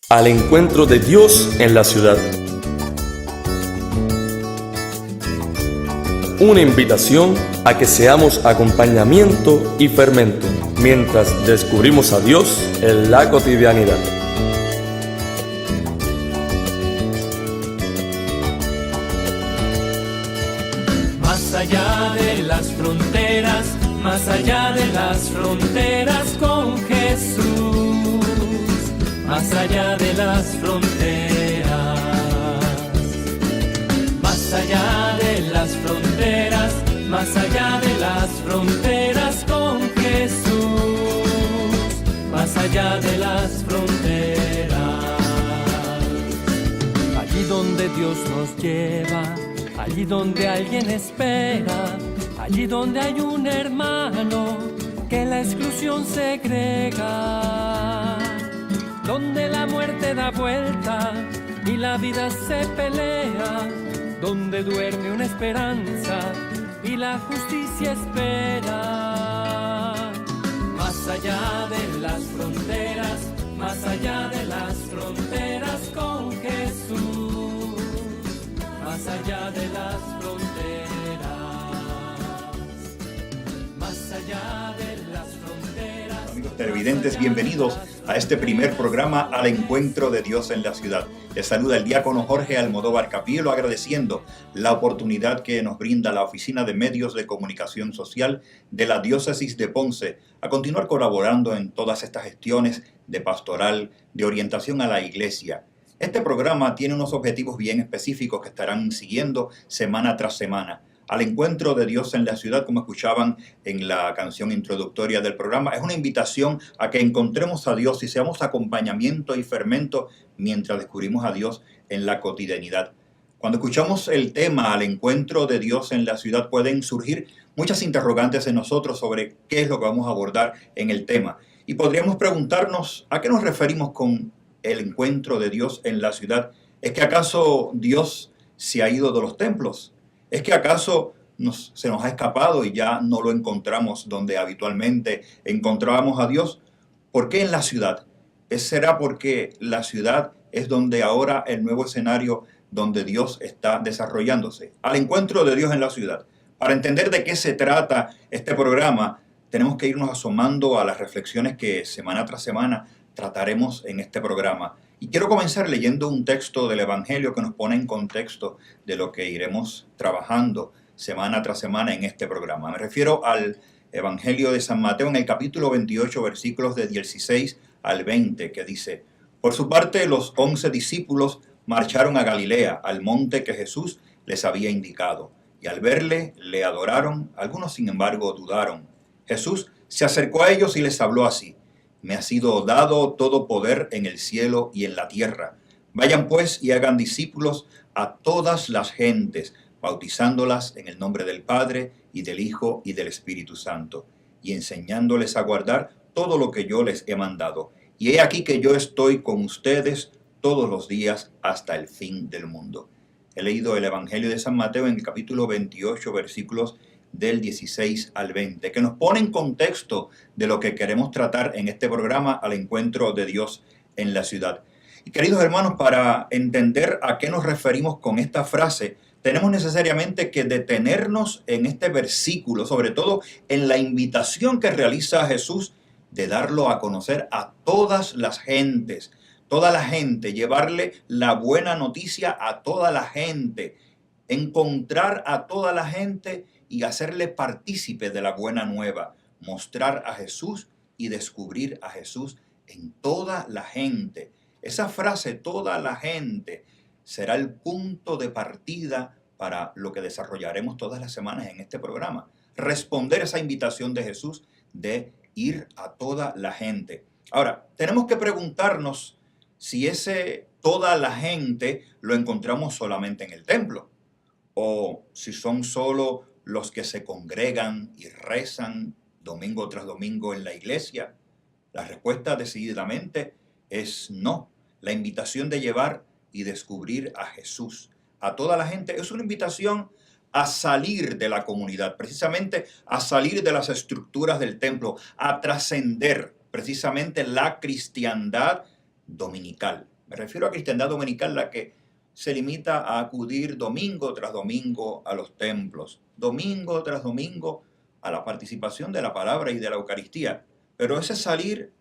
Al encuentro de Dios en la ciudad. Una invitación a que seamos acompañamiento y fermento mientras descubrimos a Dios en la cotidianidad. Más allá de las fronteras, más allá de las fronteras con Jesús. Más allá de las fronteras, más allá de las fronteras, más allá de las fronteras con Jesús. Más allá de las fronteras, allí donde Dios nos lleva, allí donde alguien espera, allí donde hay un hermano que la exclusión segrega, donde la muerte da vuelta y la vida se pelea, donde duerme una esperanza y la justicia espera. Más allá de las fronteras, más allá de las fronteras con Jesús. Más allá de las fronteras, más allá de las fronteras. Amigos televidentes, bienvenidos a este primer programa Al Encuentro de Dios en la Ciudad. Les saluda el diácono Jorge Almodóvar Capíelo, agradeciendo la oportunidad que nos brinda la Oficina de Medios de Comunicación Social de la Diócesis de Ponce a continuar colaborando en todas estas gestiones de pastoral, de orientación a la Iglesia. Este programa tiene unos objetivos bien específicos que estarán siguiendo semana tras semana. Al encuentro de Dios en la ciudad, como escuchaban en la canción introductoria del programa, es una invitación a que encontremos a Dios y seamos acompañamiento y fermento mientras descubrimos a Dios en la cotidianidad. Cuando escuchamos el tema al encuentro de Dios en la ciudad, pueden surgir muchas interrogantes en nosotros sobre qué es lo que vamos a abordar en el tema. Y podríamos preguntarnos, ¿a qué nos referimos con el encuentro de Dios en la ciudad? ¿Es que acaso Dios se ha ido de los templos? ¿Es que acaso se nos ha escapado y ya no lo encontramos donde habitualmente encontrábamos a Dios? ¿Por qué en la ciudad? ¿Será porque la ciudad es donde ahora el nuevo escenario donde Dios está desarrollándose? Al encuentro de Dios en la ciudad. Para entender de qué se trata este programa, tenemos que irnos asomando a las reflexiones que semana tras semana trataremos en este programa. Y quiero comenzar leyendo un texto del Evangelio que nos pone en contexto de lo que iremos trabajando semana tras semana en este programa. Me refiero al Evangelio de San Mateo en el capítulo 28, versículos de 16 al 20, que dice: Por su parte, los 11 discípulos marcharon a Galilea, al monte que Jesús les había indicado. Y al verle, le adoraron. Algunos, sin embargo, dudaron. Jesús se acercó a ellos y les habló así: Me ha sido dado todo poder en el cielo y en la tierra. Vayan pues y hagan discípulos a todas las gentes, bautizándolas en el nombre del Padre y del Hijo y del Espíritu Santo, y enseñándoles a guardar todo lo que yo les he mandado. Y he aquí que yo estoy con ustedes todos los días hasta el fin del mundo. He leído el Evangelio de San Mateo en el capítulo 28, versículos del 16 al 20, que nos pone en contexto de lo que queremos tratar en este programa Al Encuentro de Dios en la ciudad. Y queridos hermanos, para entender a qué nos referimos con esta frase, tenemos necesariamente que detenernos en este versículo, sobre todo en la invitación que realiza Jesús de darlo a conocer a todas las gentes, toda la gente, llevarle la buena noticia a toda la gente, encontrar a toda la gente y hacerle partícipe de la buena nueva, mostrar a Jesús y descubrir a Jesús en toda la gente. Esa frase, toda la gente, será el punto de partida para lo que desarrollaremos todas las semanas en este programa. Responder a esa invitación de Jesús de ir a toda la gente. Ahora, tenemos que preguntarnos si ese toda la gente lo encontramos solamente en el templo, o si son solo los que se congregan y rezan domingo tras domingo en la iglesia. La respuesta decididamente es no. La invitación de llevar y descubrir a Jesús a toda la gente es una invitación a salir de la comunidad, precisamente a salir de las estructuras del templo, a trascender precisamente la cristiandad dominical. Me refiero a cristiandad dominical, la que se limita a acudir domingo tras domingo a los templos, domingo tras domingo a la participación de la palabra y de la Eucaristía. Pero ese salir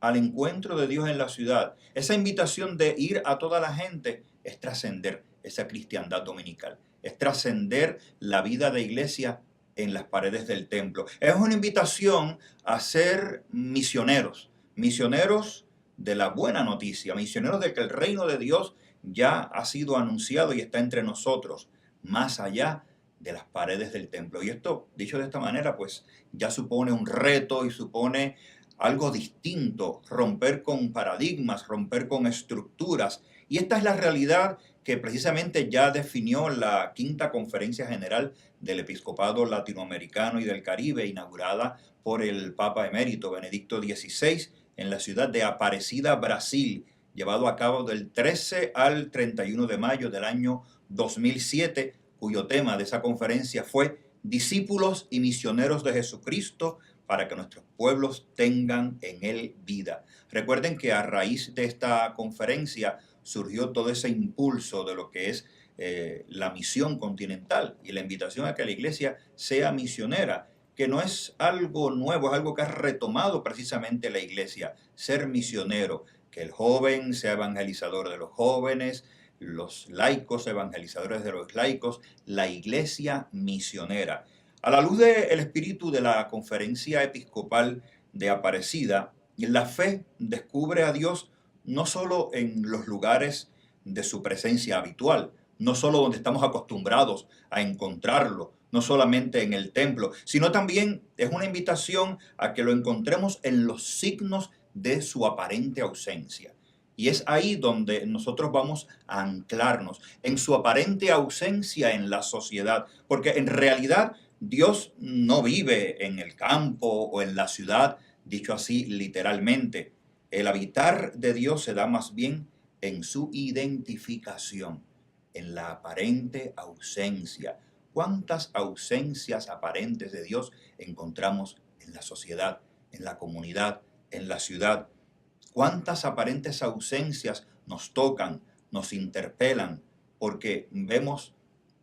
al encuentro de Dios en la ciudad, esa invitación de ir a toda la gente, es trascender esa cristiandad dominical, es trascender la vida de iglesia en las paredes del templo. Es una invitación a ser misioneros, misioneros de la buena noticia, misioneros de que el reino de Dios ya ha sido anunciado y está entre nosotros, más allá de las paredes del templo. Y esto, dicho de esta manera, pues ya supone un reto y supone algo distinto, romper con paradigmas, romper con estructuras. Y esta es la realidad que precisamente ya definió la Quinta Conferencia General del Episcopado Latinoamericano y del Caribe, inaugurada por el Papa Emérito Benedicto XVI en la ciudad de Aparecida, Brasil, llevado a cabo del 13 al 31 de mayo del año 2007, cuyo tema de esa conferencia fue Discípulos y misioneros de Jesucristo para que nuestros pueblos tengan en él vida. Recuerden que a raíz de esta conferencia surgió todo ese impulso de lo que es la misión continental y la invitación a que la iglesia sea misionera, que no es algo nuevo, es algo que ha retomado precisamente la iglesia, ser misionero, que el joven sea evangelizador de los jóvenes, los laicos evangelizadores de los laicos, la iglesia misionera. A la luz del espíritu de la Conferencia Episcopal de Aparecida, la fe descubre a Dios no solo en los lugares de su presencia habitual, no solo donde estamos acostumbrados a encontrarlo, no solamente en el templo, sino también es una invitación a que lo encontremos en los signos de su aparente ausencia. Y es ahí donde nosotros vamos a anclarnos, en su aparente ausencia en la sociedad, porque en realidad Dios no vive en el campo o en la ciudad, dicho así literalmente. El habitar de Dios se da más bien en su identificación, en la aparente ausencia. ¿Cuántas ausencias aparentes de Dios encontramos en la sociedad, en la comunidad, en la ciudad? ¿Cuántas aparentes ausencias nos tocan, nos interpelan, porque vemos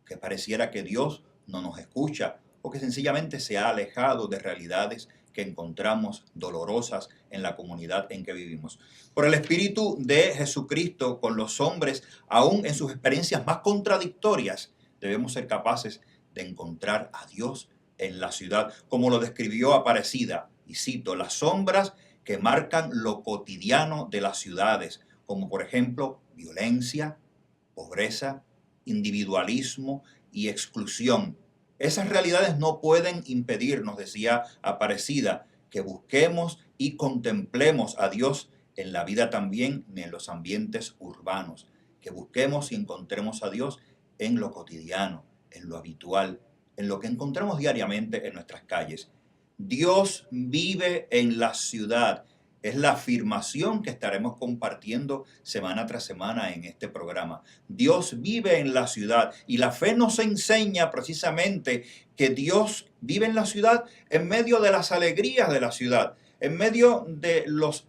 que pareciera que Dios no nos escucha o que sencillamente se ha alejado de realidades que encontramos dolorosas en la comunidad en que vivimos? Por el Espíritu de Jesucristo con los hombres, aún en sus experiencias más contradictorias, debemos ser capaces de encontrar a Dios en la ciudad, como lo describió Aparecida, y cito, las sombras que marcan lo cotidiano de las ciudades, como por ejemplo violencia, pobreza, individualismo y exclusión. Esas realidades no pueden impedir, nos decía Aparecida, que busquemos y contemplemos a Dios en la vida también en los ambientes urbanos, que busquemos y encontremos a Dios en lo cotidiano, en lo habitual, en lo que encontramos diariamente en nuestras calles. Dios vive en la ciudad. Es la afirmación que estaremos compartiendo semana tras semana en este programa. Dios vive en la ciudad y la fe nos enseña precisamente que Dios vive en la ciudad en medio de las alegrías de la ciudad, en medio de los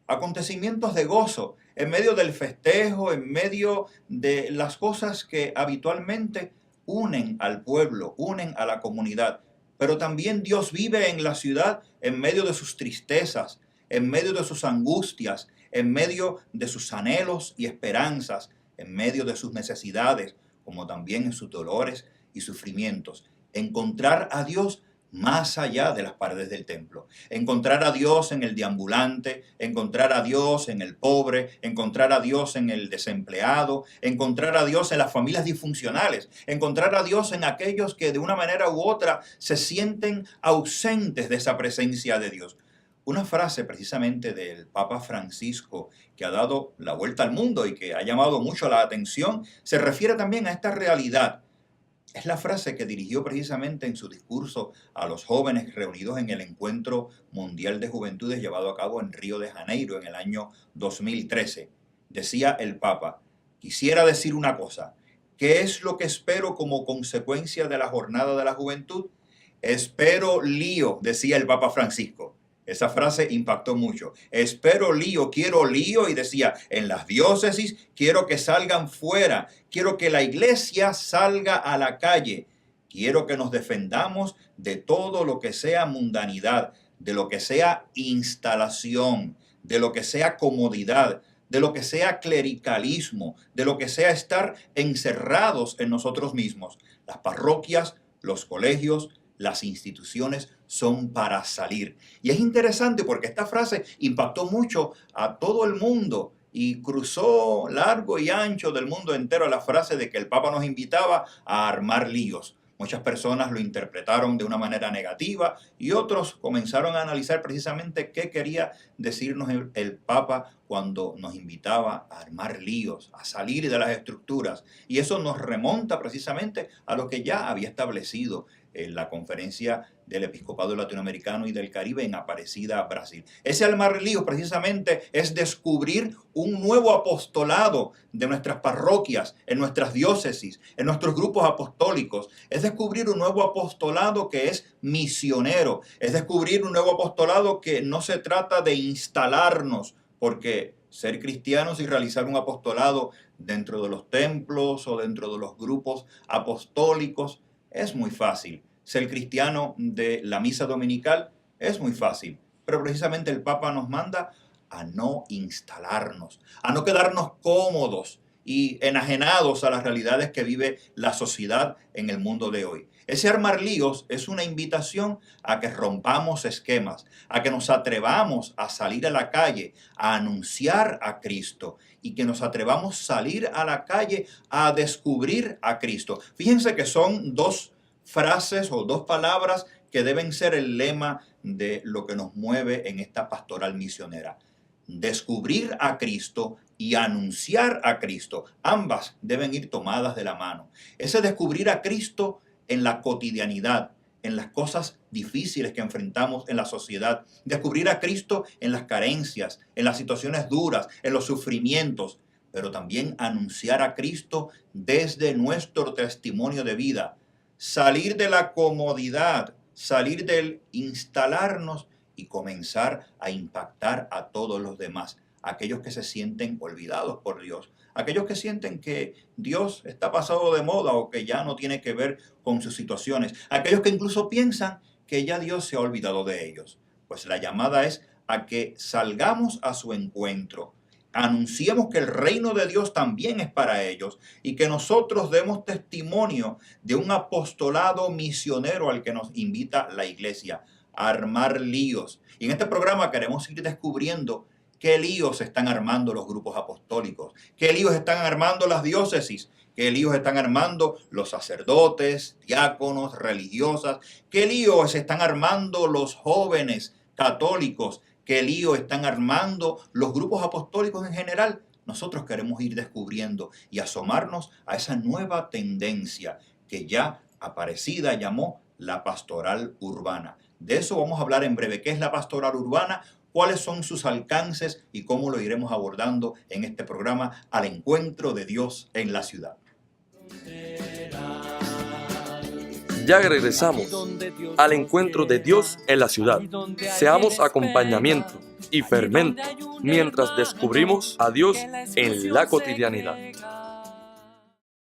acontecimientos de gozo, en medio del festejo, en medio de las cosas que habitualmente unen al pueblo, unen a la comunidad. Pero también Dios vive en la ciudad en medio de sus tristezas, en medio de sus angustias, en medio de sus anhelos y esperanzas, en medio de sus necesidades, como también en sus dolores y sufrimientos. Encontrar a Dios más allá de las paredes del templo. Encontrar a Dios en el deambulante, encontrar a Dios en el pobre, encontrar a Dios en el desempleado, encontrar a Dios en las familias disfuncionales, encontrar a Dios en aquellos que de una manera u otra se sienten ausentes de esa presencia de Dios. Una frase precisamente del Papa Francisco que ha dado la vuelta al mundo y que ha llamado mucho la atención, se refiere también a esta realidad. Es la frase que dirigió precisamente en su discurso a los jóvenes reunidos en el Encuentro Mundial de Juventudes llevado a cabo en Río de Janeiro en el año 2013. Decía el Papa, quisiera decir una cosa, ¿qué es lo que espero como consecuencia de la jornada de la juventud? Espero lío, decía el Papa Francisco. Esa frase impactó mucho. Espero lío, quiero lío, y decía, en las diócesis quiero que salgan fuera, quiero que la iglesia salga a la calle, quiero que nos defendamos de todo lo que sea mundanidad, de lo que sea instalación, de lo que sea comodidad, de lo que sea clericalismo, de lo que sea estar encerrados en nosotros mismos. Las parroquias, los colegios, las instituciones son para salir. Y es interesante porque esta frase impactó mucho a todo el mundo y cruzó largo y ancho del mundo entero la frase de que el Papa nos invitaba a armar líos. Muchas personas lo interpretaron de una manera negativa y otros comenzaron a analizar precisamente qué quería decirnos el Papa cuando nos invitaba a armar líos, a salir de las estructuras. Y eso nos remonta precisamente a lo que ya había establecido en la conferencia del Episcopado Latinoamericano y del Caribe en Aparecida, Brasil. Ese armar líos precisamente es descubrir un nuevo apostolado de nuestras parroquias, en nuestras diócesis, en nuestros grupos apostólicos. Es descubrir un nuevo apostolado que es misionero. Es descubrir un nuevo apostolado que no se trata de instalarnos, porque ser cristianos y realizar un apostolado dentro de los templos o dentro de los grupos apostólicos es muy fácil. Ser cristiano de la misa dominical es muy fácil, pero precisamente el Papa nos manda a no instalarnos, a no quedarnos cómodos y enajenados a las realidades que vive la sociedad en el mundo de hoy. Ese armar líos es una invitación a que rompamos esquemas, a que nos atrevamos a salir a la calle, a anunciar a Cristo y que nos atrevamos a salir a la calle a descubrir a Cristo. Fíjense que son dos frases o dos palabras que deben ser el lema de lo que nos mueve en esta pastoral misionera. Descubrir a Cristo y anunciar a Cristo. Ambas deben ir tomadas de la mano. Ese descubrir a Cristo en la cotidianidad, en las cosas difíciles que enfrentamos en la sociedad. Descubrir a Cristo en las carencias, en las situaciones duras, en los sufrimientos. Pero también anunciar a Cristo desde nuestro testimonio de vida. Salir de la comodidad, salir del instalarnos y comenzar a impactar a todos los demás, aquellos que se sienten olvidados por Dios, aquellos que sienten que Dios está pasado de moda o que ya no tiene que ver con sus situaciones, aquellos que incluso piensan que ya Dios se ha olvidado de ellos. Pues la llamada es a que salgamos a su encuentro, anunciemos que el reino de Dios también es para ellos y que nosotros demos testimonio de un apostolado misionero al que nos invita la iglesia, a armar líos. Y en este programa queremos ir descubriendo qué líos están armando los grupos apostólicos, qué líos están armando las diócesis, qué líos están armando los sacerdotes, diáconos, religiosas, qué líos están armando los jóvenes católicos, qué lío están armando los grupos apostólicos en general. Nosotros queremos ir descubriendo y asomarnos a esa nueva tendencia que ya Aparecida llamó la pastoral urbana. De eso vamos a hablar en breve. ¿Qué es la pastoral urbana? ¿Cuáles son sus alcances y cómo lo iremos abordando en este programa Al Encuentro de Dios en la Ciudad? Ya regresamos al encuentro de Dios en la ciudad. Seamos acompañamiento y fermento mientras descubrimos a Dios en la cotidianidad.